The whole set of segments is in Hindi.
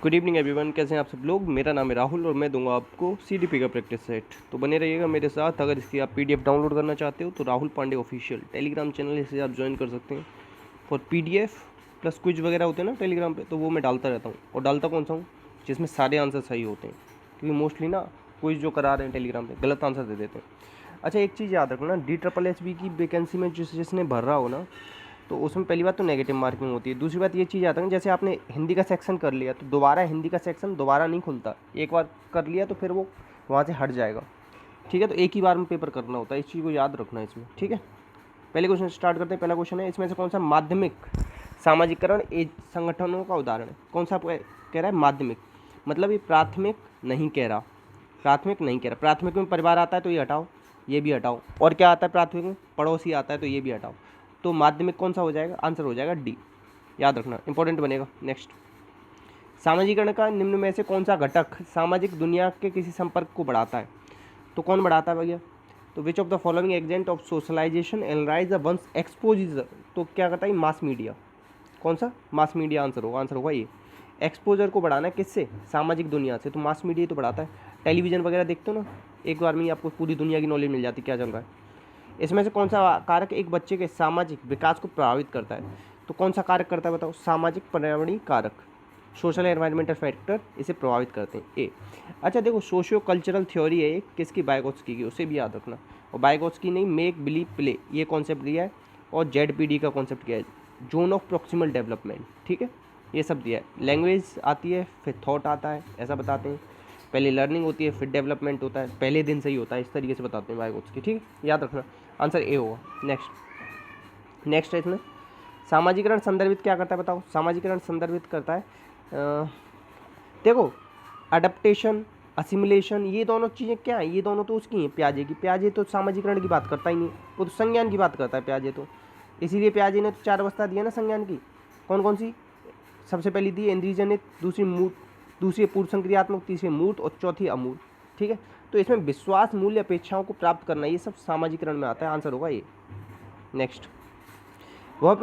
गुड इवनिंग एवरीवन, कैसे हैं आप सब लोग। मेरा नाम है राहुल और मैं दूंगा आपको सीडीपी का प्रैक्टिस सेट। तो बने रहिएगा मेरे साथ। अगर इसकी आप पीडीएफ डाउनलोड करना चाहते हो तो Rahul Pandey official Telegram channel से आप ज्वाइन कर सकते हैं। और पीडीएफ प्लस क्विज वगैरह होते हैं ना टेलीग्राम पे, तो वो मैं डालता रहता हूँ। और डालता कौन सा हूँ, जिसमें सारे आंसर सही होते हैं, क्योंकि मोस्टली ना क्विज जो करा रहे हैं टेलीग्राम पे गलत आंसर दे देते हैं। अच्छा, एक चीज़ याद रखना, DSSB की वैकेंसी में जिसने भर रहा हो ना, तो उसमें पहली बात तो नेगेटिव मार्किंग होती है। दूसरी बात ये चीज़ आता है, जैसे आपने हिंदी का सेक्शन कर लिया तो दोबारा हिंदी का सेक्शन दोबारा नहीं खुलता। एक बार कर लिया तो फिर वो वहाँ से हट जाएगा। ठीक है, तो एक ही बार में पेपर करना होता है, इस चीज़ को याद रखना है इसमें। ठीक है, पहले क्वेश्चन स्टार्ट करते हैं। पहला क्वेश्चन है, इसमें से कौन सा माध्यमिक सामाजिकरण संगठनों का उदाहरण है। कौन सा कह रहा है माध्यमिक, मतलब ये प्राथमिक नहीं कह रहा, प्राथमिक नहीं कह रहा। प्राथमिक में परिवार आता है तो ये हटाओ, ये भी हटाओ। और क्या आता है प्राथमिक में, पड़ोसी आता है तो ये भी हटाओ। तो माध्यमिक कौन सा हो जाएगा, आंसर हो जाएगा डी। याद रखना, इंपॉर्टेंट बनेगा। नेक्स्ट, सामाजिकरण का निम्न में से कौन सा घटक सामाजिक दुनिया के किसी संपर्क को बढ़ाता है। तो कौन बढ़ाता है भैया, तो which of the following agent of socialization enrich the one's exposure. तो क्या करता है मास मीडिया। कौन सा, मास मीडिया आंसर होगा। आंसर होगा ये, एक्सपोजर को बढ़ाना है किससे, सामाजिक दुनिया से। तो मास मीडिया तो बढ़ाता है। टेलीविज़न वगैरह देखते हो ना, एक बार में ही आपको पूरी दुनिया की नॉलेज मिल जाती है क्या चल रहा है। इसमें से कौन सा कारक एक बच्चे के सामाजिक विकास को प्रभावित करता है। तो कौन सा कारक करता है बताओ, सामाजिक पर्यावरणीय कारक, सोशल एनवायरमेंटल फैक्टर इसे प्रभावित करते हैं। ए। अच्छा देखो, सोशियो कल्चरल थ्योरी है एक, किसकी, बायगोत्स्की की, उसे भी याद रखना। और बायगोत्स्की ने मेक बिलीव प्ले ये कॉन्सेप्ट दिया है, और ZPD का कॉन्सेप्ट किया है, जोन ऑफ प्रॉक्सिमल डेवलपमेंट। ठीक है, ये सब दिया है। लैंग्वेज आती है, फिर थॉट आता है, ऐसा बताते हैं। पहले लर्निंग होती है, फिर डेवलपमेंट होता है, पहले दिन से ही होता है, इस तरीके से बताते हैं बायगोत्स्की। ठीक है, याद रखना, आंसर ए होगा। नेक्स्ट है इसमें, सामाजिकरण संदर्भित क्या करता है बताओ। सामाजिकरण संदर्भित करता है देखो, अडेप्टेशन, असिमुलेशन, ये दोनों चीज़ें क्या हैं, ये दोनों तो उसकी हैं प्याजे की। प्याजे तो सामाजिकरण की बात करता ही नहीं, वो तो संज्ञान की बात करता है प्याजे तो। इसीलिए प्याजे ने तो 4 अवस्था दी है ना संज्ञान की। कौन कौन सी, सबसे पहली दी इंद्रियजनित, दूसरी मूर्त, दूसरी पूर्व संक्रियात्मक, तीसरी मूर्त और चौथी अमूर्त। ठीक है, तो इसमें विश्वास, मूल्य, अपेक्षाओं को प्राप्त करना, ये सब सामाजिकरण में आता है। आंसर होगा ये। नेक्स्ट, वह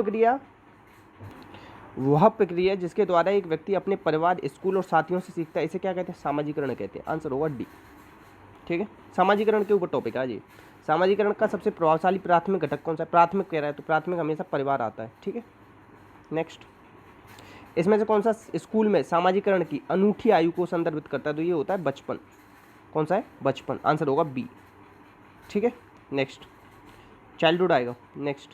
प्रक्रिया जिसके द्वारा एक व्यक्ति अपने परिवार, स्कूल और साथियों से सीखता है, इसे क्या कहते हैं, सामाजिकरण कहते हैं। आंसर होगा डी। ठीक है, सामाजिकरण के ऊपर टॉपिक है जी। सामाजिकरण का सबसे प्रभावशाली प्राथमिक घटक कौन सा है, प्राथमिक कह रहा है तो प्राथमिक हमेशा परिवार आता है। ठीक है, नेक्स्ट, इसमें से कौन सा स्कूल में सामाजिकरण की अनूठी आयु को संदर्भित करता है, तो ये होता है बचपन। कौन सा है, बचपन। आंसर होगा बी। ठीक है, नेक्स्ट, चाइल्डहुड आएगा। नेक्स्ट,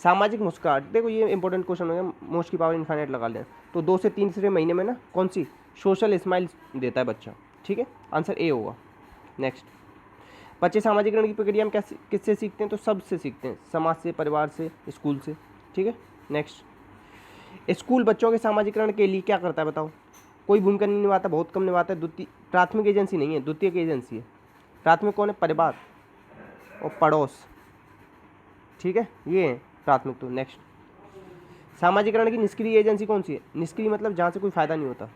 सामाजिक मुस्कुराहट, देखो ये इंपॉर्टेंट क्वेश्चन हो गया, मोस्ट की पावर इनफाइनाइट लगा लें। तो 2 से 3 महीने में ना कौन सी सोशल स्माइल देता है बच्चा। ठीक है, आंसर ए होगा। नेक्स्ट, बच्चे सामाजिकरण की प्रक्रिया में कैसे किससे सीखते हैं, तो सबसे सीखते हैं, समाज से, परिवार से, स्कूल से। ठीक है, नेक्स्ट, स्कूल बच्चों के सामाजिकरण के लिए क्या करता है बताओ। कोई भूमिका नहीं निभाता, बहुत कम निभाता है। द्वितीय, प्राथमिक एजेंसी नहीं है, द्वितीयक एजेंसी है। प्राथमिक कौन है, परिवार और पड़ोस। ठीक है, ये है प्राथमिक। तो नेक्स्ट, सामाजिकरण की निष्क्रिय एजेंसी कौन सी है। निष्क्रिय मतलब जहाँ से कोई फायदा नहीं होता।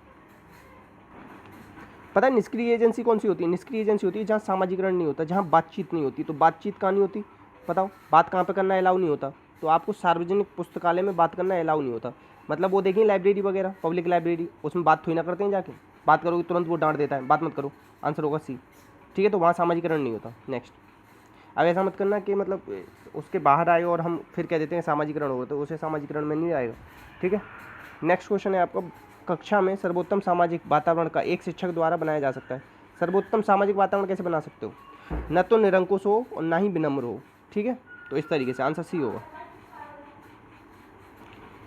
पता है निष्क्रिय एजेंसी कौन सी होती है, निष्क्रिय एजेंसी होती है जहाँ सामाजिकरण नहीं होता, जहाँ बातचीत नहीं होती। तो बातचीत कहाँ नहीं होती बताओ, बात कहाँ पे करना अलाउ नहीं होता। तो आपको सार्वजनिक पुस्तकालय में बात करना अलाउ नहीं होता। मतलब वो देखिए लाइब्रेरी वगैरह, पब्लिक लाइब्रेरी, उसमें बात थोड़ी ना करते हैं, जाके बात करोगे तुरंत वो डांट देता है, बात मत करो। आंसर होगा सी। ठीक है, तो वहाँ सामाजिकरण नहीं होता। नेक्स्ट, अब ऐसा मत करना कि मतलब उसके बाहर आए और हम फिर कह देते हैं सामाजिकरण होगा, तो उसे सामाजिकरण में नहीं आएगा। ठीक है, नेक्स्ट क्वेश्चन है आपका, कक्षा में सर्वोत्तम सामाजिक वातावरण का एक शिक्षक द्वारा बनाया जा सकता है। सर्वोत्तम सामाजिक वातावरण कैसे बना सकते हो, न तो निरंकुश हो और ना ही विनम्र हो। ठीक है, तो इस तरीके से आंसर सी होगा।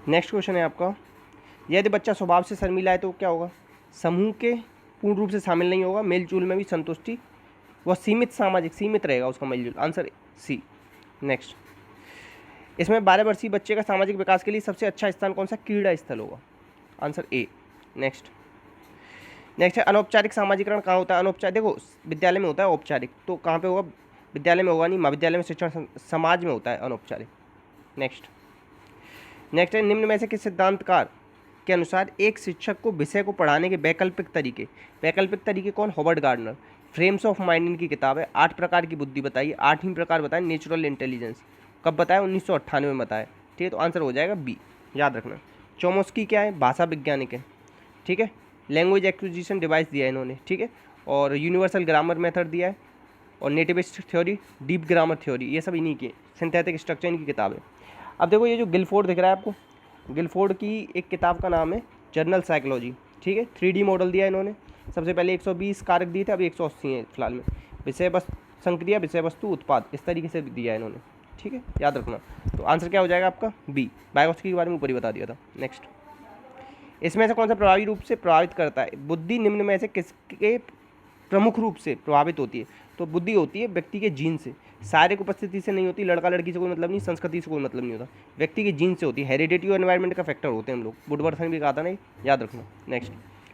नेक्स्ट क्वेश्चन है आपका, यदि बच्चा स्वभाव से शर्मीला है तो क्या होगा, समूह के पूर्ण रूप से शामिल नहीं होगा, मेलजोल में भी संतुष्टि, वह सीमित सामाजिक, सीमित रहेगा उसका मेलजोल। Answer C. नेक्स्ट, इसमें 12 वर्षीय बच्चे का सामाजिक विकास के लिए सबसे अच्छा स्थान कौन सा, क्रीड़ा स्थल होगा। Answer A. नेक्स्ट है, अनौपचारिक सामाजिकरण कहाँ होता है। अनौपचारिक देखो विद्यालय में होता है, औपचारिक तो कहाँ पे होगा, विद्यालय में होगा नहीं, महाविद्यालय में, शिक्षण समाज में होता है अनौपचारिक। नेक्स्ट है, निम्न में से किस सिद्धांतकार के अनुसार एक शिक्षक को विषय को पढ़ाने के वैकल्पिक तरीके कौन, Howard Gardner. Frames of Mind इनकी किताब है। 8 प्रकार की बुद्धि बताइए, 8वीं प्रकार बताएं नेचुरल इंटेलिजेंस। कब बताया, 1998 में बताया। ठीक है, तो आंसर हो जाएगा बी, याद रखना। चोमस्की क्या है, भाषा वैज्ञानिक है। ठीक है, लैंग्वेज एक्विजिशन डिवाइस दिया है इन्होंने, ठीक है, और यूनिवर्सल ग्रामर मेथड दिया है, और nativist theory, deep grammar theory, ये सब इन्हीं की, सिंथेटिक स्ट्रक्चर इनकी किताब है। अब देखो ये जो गिलफोर्ड दिख रहा है आपको, गिलफोर्ड की एक किताब का नाम है जर्नल साइकोलॉजी, ठीक है। 3D मॉडल दिया है इन्होंने, सबसे पहले 120 कारक दिए थे, अभी 180 हैं फिलहाल में। विषय वस्तु, संक्रिया, विषय वस्तु, उत्पाद, इस तरीके से दिया है इन्होंने, ठीक है, याद रखना। तो आंसर क्या हो जाएगा आपका बी। बायोस्की के बारे में ऊपर ही बता दिया था। नेक्स्ट, इसमें से कौन सा प्रभावी रूप से प्रभावित करता है? बुद्धि निम्न में से किसके प्रमुख रूप से प्रभावित होती है? तो बुद्धि होती है व्यक्ति के जीन से, शारीरिक उपस्थिति से नहीं होती, लड़का लड़की से कोई मतलब नहीं, संस्कृति से कोई मतलब नहीं होता, व्यक्ति के जीन से होती है। हेरिडिटी और एनवायरनमेंट का फैक्टर होते हैं हम लोग, वुडवर्थ ने भी कहा था ना, याद रखना। नेक्स्ट,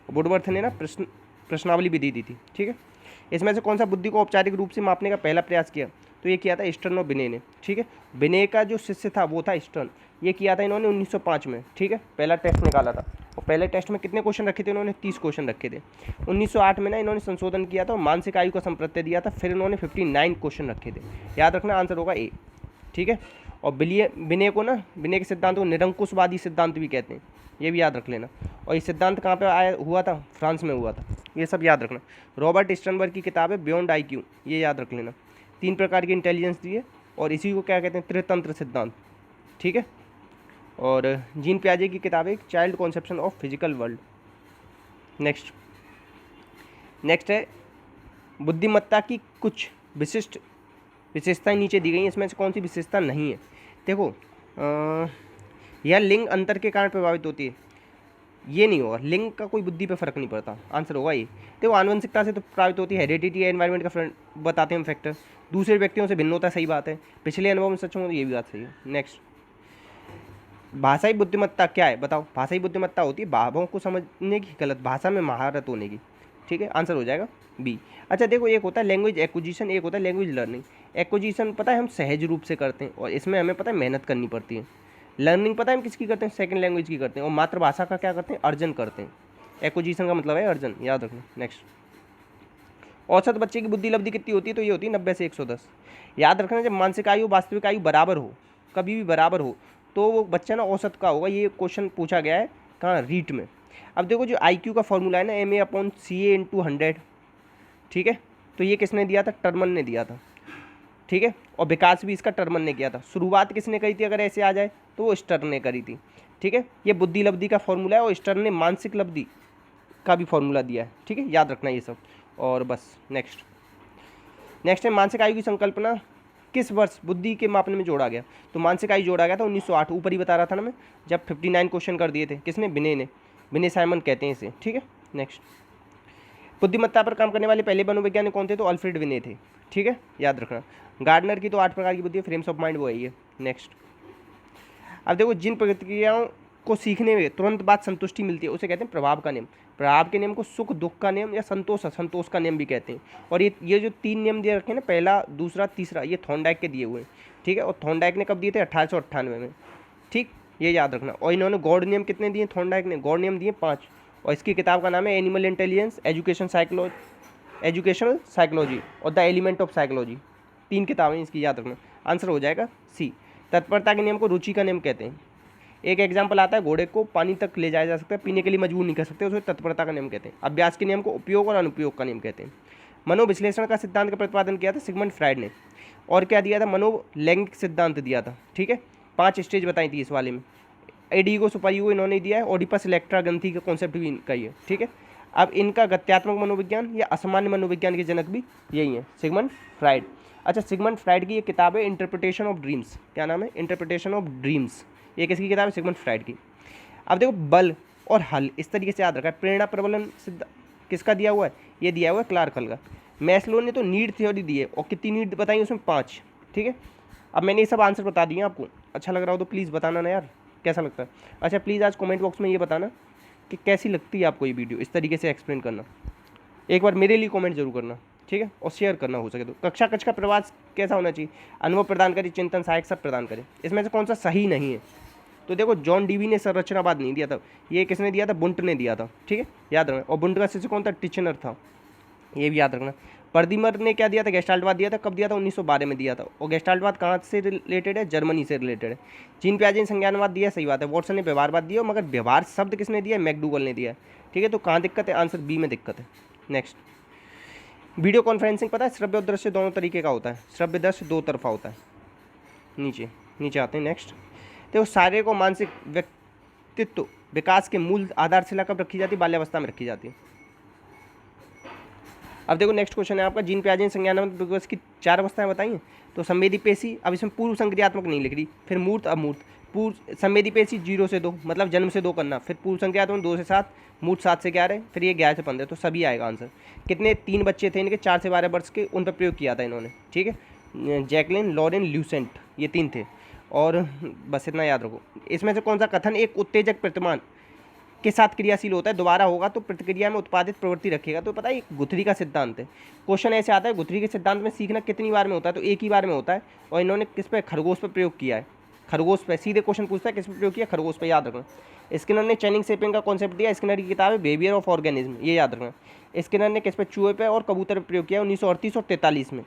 वुडवर्थ ने ना प्रश्नावली भी दी थी, ठीक है। इसमें से कौन सा बुद्धि को औपचारिक रूप से मापने का पहला प्रयास किया? तो ये किया था स्टर्न और बिने ने, ठीक है। बिने का जो शिष्य था वो था स्टर्न, ये किया था इन्होंने 1905 में, ठीक है, पहला टेस्ट निकाला था। और पहले टेस्ट में कितने क्वेश्चन रखे थे इन्होंने? 30 क्वेश्चन रखे थे। 1908 में ना इन्होंने संशोधन किया था और मानसिक आयु का संप्रत्यय दिया था, फिर इन्होंने 59 क्वेश्चन रखे थे। याद रखना, आंसर होगा ए, ठीक है। और बिने को ना, बिने के सिद्धांत को निरंकुशवादी सिद्धांत भी कहते हैं, ये भी याद रख लेना। और ये सिद्धांत कहाँ पे आया हुआ था? फ्रांस में हुआ था, ये सब याद रखना। रॉबर्ट स्टर्नबर्ग की किताब है बियॉन्ड IQ, ये याद रख लेना। 3 प्रकार की इंटेलिजेंस दी है, और इसी को क्या कहते हैं? त्रितंत्र सिद्धांत, ठीक है। और जीन पियाजे की किताब है child conception of physical world. Next है बुद्धिमत्ता की कुछ विशिष्ट विशेषताएं नीचे दी गई हैं, इसमें से कौन सी विशेषता नहीं है? देखो, यह लिंग अंतर के कारण प्रभावित होती है, ये नहीं होगा, लिंग का कोई बुद्धि पे फर्क नहीं पड़ता, आंसर होगा ये। देखो, आनुवंशिकता से तो प्रभावित होती है, हेरिडिटी या एनवायरनमेंट का बताते हैं हम फैक्टर। दूसरे व्यक्तियों से भिन्न होता, सही बात है। पिछले अनुभव में सच हो तो ये भी बात सही है। नेक्स्ट, भाषाई बुद्धिमत्ता क्या है? बताओ। भाषाई बुद्धिमत्ता होती है भावों को समझने की, गलत भाषा में महारत होने की, ठीक है, आंसर हो जाएगा बी। अच्छा देखो, एक होता है लैंग्वेज एक्विजिशन, एक होता है लैंग्वेज लर्निंग। एक्विजिशन पता है हम सहज रूप से करते हैं, और इसमें हमें पता है मेहनत करनी पड़ती है। लर्निंग पता है हम किसकी करते हैं? सेकंड लैंग्वेज की करते हैं, और मातृभाषा का क्या करते हैं? अर्जन करते हैं। एक्विजिशन का मतलब है अर्जन, याद रखना। नेक्स्ट, औसत बच्चे की बुद्धि लब्धि कितनी होती है? तो ये होती है 90 से 110। याद रखना, जब मानसिक आयु वास्तविक आयु बराबर हो, कभी भी बराबर हो, तो वो बच्चा ना औसत का होगा। ये क्वेश्चन पूछा गया है कहाँ? रीट में। अब देखो, जो IQ का फॉर्मूला है ना, MA/CA/100, ठीक है, तो ये किसने दिया था? टर्मन ने दिया था, ठीक है। और विकास भी इसका टर्मन ने किया था। शुरुआत किसने करी थी? अगर ऐसे आ जाए तो वो स्टर्न ने करी थी, ठीक है। ये बुद्धि लब्धि का फॉर्मूला है, और स्टर्न ने मानसिक लब्धि का भी फॉर्मूला दिया है, ठीक है, याद रखना ये सब। और बस नेक्स्ट है मानसिक आयु की संकल्पना किस वर्ष बुद्धि के मापने में जोड़ा गया? तो मानसिक आयु जोड़ा गया था 1908, ऊपर ही बता रहा था ना मैं, जब 59 क्वेश्चन कर दिए थे। किसने? बिने ने, बिने साइमन कहते हैं इसे, ठीक है। नेक्स्ट, बुद्धिमत्ता पर काम करने वाले पहले मनोवैज्ञानिक कौन थे? तो अल्फ्रेड बिने थे, ठीक है, याद रखना। गार्डनर की तो 8 प्रकार की बुद्धि, फ्रेम्स ऑफ माइंड वो है ये। नेक्स्ट, अब देखो, जिन प्रक्रियाओं को सीखने में तुरंत बाद संतुष्टि मिलती है उसे कहते हैं प्रभाव का नियम। प्रभाव के नियम को सुख दुख का नियम या संतोष का नियम भी कहते हैं। और ये जो 3 नियम दिए रखे हैं ना, पहला, दूसरा, तीसरा, ये थॉर्नडाइक के दिए हुए हैं, ठीक है। और थॉर्नडाइक ने कब दिए थे? 1898 में, ठीक, ये याद रखना। और इन्होंने गॉड नियम कितने दिए? थॉर्नडाइक ने गॉड नियम दिए 5। और इसकी किताब का नाम है एनिमल इंटेलिजेंस, एजुकेशनल साइकोलॉजी और द एलिमेंट ऑफ साइकोलॉजी। 3 किताबें इसकी, याद रखना। आंसर हो जाएगा सी। तत्परता के नियम को रुचि का नियम कहते हैं। एक एग्जाम्पल आता है, घोड़े को पानी तक ले जाया जा सकता है, पीने के लिए मजबूर नहीं कर सकते, उसे तत्परता का नियम कहते हैं। अभ्यास के नियम को उपयोग और अनुपयोग का नियम कहते हैं। मनोविश्लेषण का सिद्धांत का प्रतिपादन किया था सिगमंड फ्राइड ने। और क्या दिया था? मनोलैंगिक सिद्धांत दिया था, ठीक है। 5 स्टेज बताई थी इस वाले में। एडीगो सुपरईगो इन्होंने दिया है, ओडिपस इलेक्ट्रा ग्रंथि का कॉन्सेप्ट भी इनका ही है, ठीक है। अब इनका गत्यात्मक मनोविज्ञान या असामान्य मनोविज्ञान के जनक भी यही है, सिगमंड फ्राइड। अच्छा, सिगमंड फ्राइड की ये किताब है इंटरप्रिटेशन ऑफ ड्रीम्स। क्या नाम है? Interpretation of dreams. ये किसकी किताब है? सिगमंड फ्राइड की। अब देखो, बल और हल इस तरीके से याद रखा है। प्रेरणा प्रबलन सिद्ध किसका दिया हुआ है? ये दिया हुआ है क्लार्क हल का। मैस्लो ने तो नीड थ्योरी दी है, और कितनी नीड बताई उसमें? 5, ठीक है। अब मैंने ये सब आंसर बता दिए आपको। अच्छा लग रहा हो तो प्लीज़ बताना ना यार, कैसा लगता है। अच्छा प्लीज़ आज कमेंट बॉक्स में ये बताना कि कैसी लगती है आपको ये वीडियो, इस तरीके से एक्सप्लेन करना। एक बार मेरे लिए कमेंट जरूर करना, ठीक है, और शेयर करना हो सके तो। कक्षा कक्ष का प्रवास कैसा होना चाहिए? अनुभव प्रदान करे, चिंतन सहायक सब प्रदान करे। इसमें से कौन सा सही नहीं है? तो देखो, जॉन डीवी ने संरचनावाद नहीं दिया था, ये किसने दिया था? बुंट ने दिया था, ठीक है, याद रखना। और बुंट का शिष्य कौन था? टिचनर था, ये भी याद रखना। पर्दिमर ने क्या दिया था, गेस्टाल्टवाद दिया था। कब दिया था, 1912 में दिया था। और गेस्टाल्टवाद कहाँ से रिलेटेड है, जर्मनी से रिलेटेड है। जीन पियाजे ने संज्ञानवाद दिया, सही बात है। वॉटसन ने व्यवहारवाद दिया, मगर व्यवहार शब्द किसने दिया, मैकडूगल ने दिया। ठीक है, तो कहाँ दिक्कत है, आंसर बी में दिक्कत है। नेक्स्ट, वीडियो कॉन्फ्रेंसिंग पता है श्रव्य और दृश्य दोनों तरीके का होता है, श्रव्य दृश्य दो तरफा होता है। नीचे नीचे आते हैं। नेक्स्ट देखो, शारीरिक और मानसिक व्यक्तित्व विकास के मूल आधारशिला कब रखी जाती है, बाल्यावस्था में रखी जाती है। अब देखो नेक्स्ट क्वेश्चन है आपका, जीन पियाजे ने संज्ञानात्मक विकास की 4 अवस्थाएं बताई हैं। तो संवेदी पेशी, अब इसमें पूर्व संक्रियात्मक नहीं लिख रही, फिर मूर्त अमूर्त। पूर्व संवेदी पेशी 0 से 2, मतलब जन्म से 2 करना, फिर पूर्व संक्रियात्मक 2 से 7, मूर्त 7 से 11, फिर ये 11 से 15, तो सभी आएगा आंसर। कितने, 3 बच्चे थे इनके 4 से 12 वर्ष के, उन पर प्रयोग किया था इन्होंने। ठीक है, जैकलिन, लॉरेन, ल्यूसेंट, ये 3 थे। और बस इतना याद रखो। इसमें से कौन सा कथन एक उत्तेजक प्रतिमान के साथ क्रियाशील होता है, दोबारा होगा तो प्रतिक्रिया में उत्पादित प्रवृत्ति रखेगा। तो पता है, गुथरी का सिद्धांत है। क्वेश्चन ऐसे आता है, गुथरी के सिद्धांत में सीखना कितनी बार में होता है, तो एक ही बार में होता है। और इन्होंने किस पे, खरगोश पर प्रयोग किया है। खरगोश पे सीधे क्वेश्चन पूछता है, किस पे प्रयोग किया, खरगोश पे, याद रखना। स्किनर ने चैनिंग शेपिंग का कॉन्सेप्ट दिया, स्किनर की किताब है बिहेवियर ऑफ ऑर्गेनिज्म, ये याद रखना। स्किनर ने किस पे, चूहे पे और कबूतर पर प्रयोग किया 1938 और 43 में।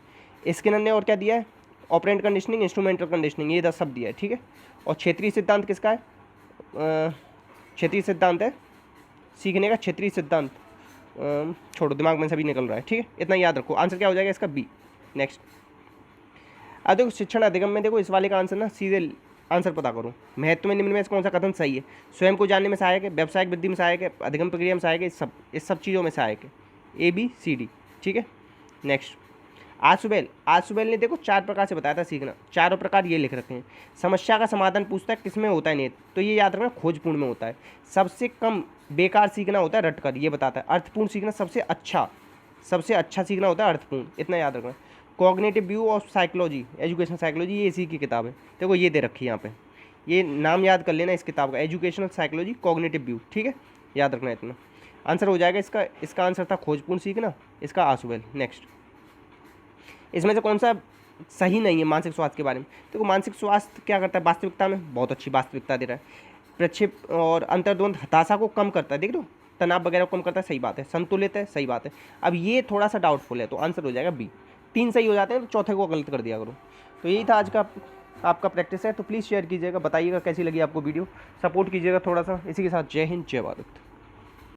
स्किनर ने और क्या दिया है, ऑपरेंट कंडीशनिंग, इंस्ट्रूमेंटल कंडीशनिंग, ये 10 सब दिया है। ठीक है, और क्षेत्रीय सिद्धांत किसका है, क्षेत्रीय सिद्धांत है सीखने का, क्षेत्रीय सिद्धांत। छोड़ो, दिमाग में सभी निकल रहा है। ठीक है, इतना याद रखो। आंसर क्या हो जाएगा इसका, बी। नेक्स्ट, अब देखो शिक्षण अधिगम में देखो, इस वाले का आंसर ना सीधे आंसर पता करो। महत्व में निम्न में से कौन सा कथन सही है, स्वयं को जानने में सहायक है, व्यावसायिक वृद्धि में सहायक है, अधिगम प्रक्रिया में सहायक है, इस सब चीज़ों में सहायक है, ए बी सी डी। ठीक है, नेक्स्ट, आशुबेल ने देखो 4 प्रकार से बताया था सीखना, चारों प्रकार ये लिख रखे हैं। समस्या का समाधान पूछता है, किसमें होता है नेत, तो ये याद रखना खोजपूर्ण में होता है। सबसे कम बेकार सीखना होता है रटकर, ये बताता है। अर्थपूर्ण सीखना सबसे अच्छा सीखना होता है अर्थपूर्ण, इतना याद रखना। Cognitive view of psychology, educational psychology, ये इसी की किताब है। देखो ये दे रखी है यहाँ पे, ये नाम याद कर लेना इस किताब का, एजुकेशनल साइकोलॉजी कॉग्निटिव व्यू। ठीक है, याद रखना इतना। आंसर हो जाएगा इसका आंसर था खोजपूर्ण सीखना, इसका आशुबेल। नेक्स्ट, इसमें से कौन सा सही नहीं है मानसिक स्वास्थ्य के बारे में। देखो मानसिक स्वास्थ्य क्या करता है, वास्तविकता में बहुत अच्छी वास्तविकता दे रहा है। प्रक्षेप और अंतर्द्वंद हताशा को कम करता है, देख लो, तनाव वगैरह को कम करता है, सही बात है। संतुलित है, सही बात है। अब ये थोड़ा सा डाउटफुल है, तो आंसर हो जाएगा बी। 3 सही हो जाते हैं तो चौथे को गलत कर दिया करो। तो यही था आज का आपका प्रैक्टिस है। तो प्लीज़ शेयर कीजिएगा, बताइएगा कैसी लगी आपको वीडियो, सपोर्ट कीजिएगा थोड़ा सा। इसी के साथ जय हिंद, जय भारत।